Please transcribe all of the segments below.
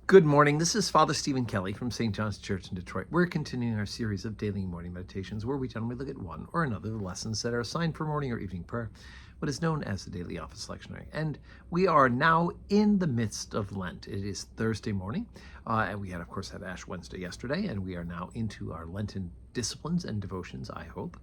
Good morning. This is Father Stephen Kelly from St. John's Church in Detroit. We're continuing our series of daily morning meditations where we generally look at one or another of the lessons that are assigned for morning or evening prayer, what is known as the Daily Office Lectionary. And we are now in the midst of Lent. It is Thursday morning, and we had, of course, Ash Wednesday yesterday, and we are now into our Lenten disciplines and devotions, I hope.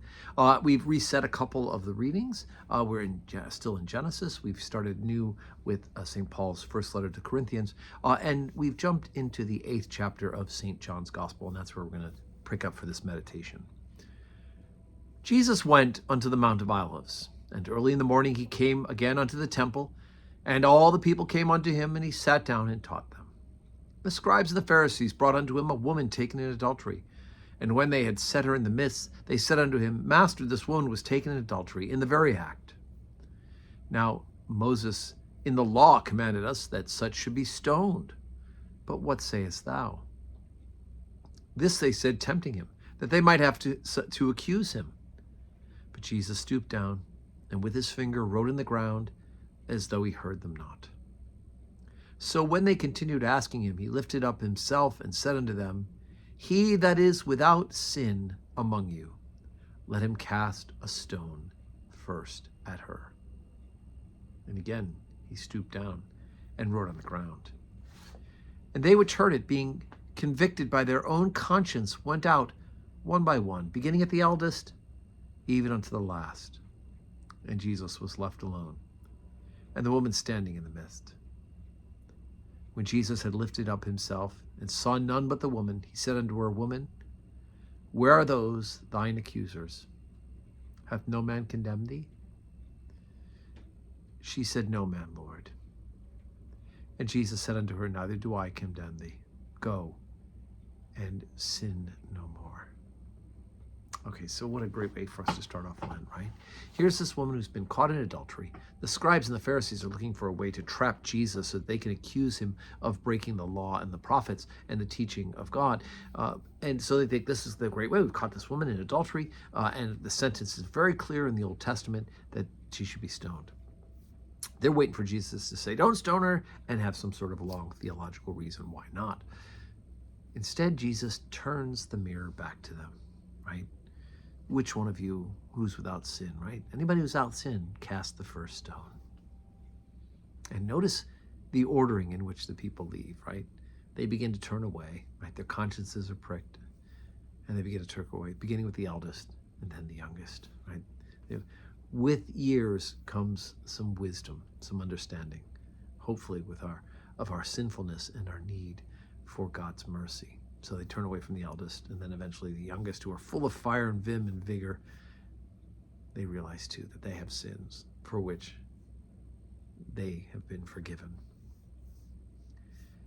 We've reset a couple of the readings. We're still in Genesis. We've started new with St. Paul's first letter to Corinthians, and we've jumped into the 8th chapter of St. John's Gospel, and that's where we're going to pick up for this meditation. Jesus went unto the Mount of Olives, and early in the morning he came again unto the temple, and all the people came unto him, and he sat down and taught them. The scribes and the Pharisees brought unto him a woman taken in adultery. And when they had set her in the midst, they said unto him, Master, this woman was taken in adultery in the very act. Now Moses in the law commanded us that such should be stoned. But what sayest thou? This they said, tempting him, that they might have to accuse him. But Jesus stooped down, and with his finger wrote in the ground, as though he heard them not. So when they continued asking him, he lifted up himself and said unto them, He that is without sin among you, let him cast a stone first at her. And again he stooped down and wrote on the ground. And they which heard it, being convicted by their own conscience, went out one by one, beginning at the eldest, even unto the last. And Jesus was left alone, and the woman standing in the midst. When Jesus had lifted up himself, and saw none but the woman, he said unto her, Woman, where are those thine accusers? Hath no man condemned thee? She said, No man, Lord. And Jesus said unto her, Neither do I condemn thee. Go and sin no more. Okay, so what a great way for us to start off Lent, right? Here's this woman who's been caught in adultery. The scribes and the Pharisees are looking for a way to trap Jesus so that they can accuse him of breaking the law and the prophets and the teaching of God. And so they think this is the great way. We've caught this woman in adultery, and the sentence is very clear in the Old Testament that she should be stoned. They're waiting for Jesus to say, don't stone her, and have some sort of long theological reason why not. Instead, Jesus turns the mirror back to them, right? Which one of you who's without sin, right? Anybody who's without sin, cast the first stone. And notice the ordering in which the people leave, right? They begin to turn away, right? Their consciences are pricked, and they begin to turn away, beginning with the eldest and then the youngest, right? With years comes some wisdom, some understanding, hopefully of our sinfulness and our need for God's mercy. So they turn away from the eldest, and then eventually the youngest, who are full of fire and vim and vigor. They realize too that they have sins for which they have been forgiven.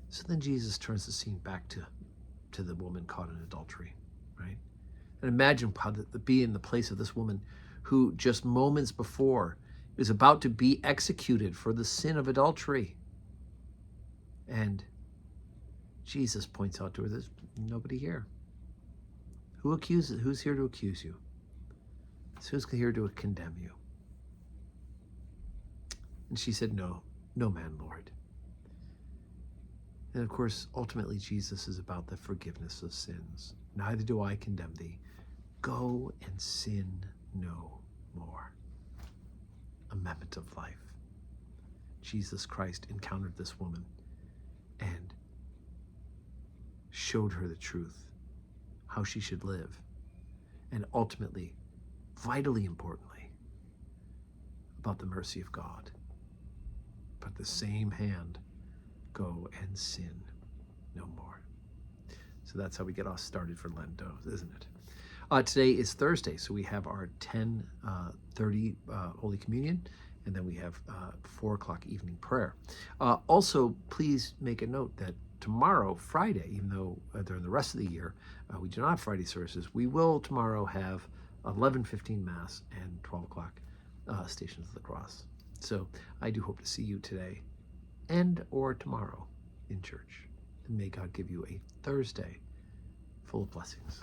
So then Jesus turns the scene back to the woman caught in adultery, right? And imagine how to be in the place of this woman who just moments before is about to be executed for the sin of adultery. And Jesus points out to her, there's nobody here. Who's here to accuse you? Who's here to condemn you? And she said, No man, Lord. And of course, ultimately, Jesus is about the forgiveness of sins. Neither do I condemn thee. Go and sin no more. Amendment of life. Jesus Christ encountered this woman and showed her the truth, how she should live, and ultimately, vitally importantly, about the mercy of God. But the same hand, go and sin no more. So that's how we get us started for Lent, isn't it? Today is Thursday, so we have our 10:30 Holy Communion, and then we have 4 o'clock evening prayer. Also, please make a note that tomorrow, Friday, even though during the rest of the year we do not have Friday services, we will tomorrow have 11:15 Mass and 12 o'clock Stations of the Cross. So I do hope to see you today and or tomorrow in church. And may God give you a Thursday full of blessings.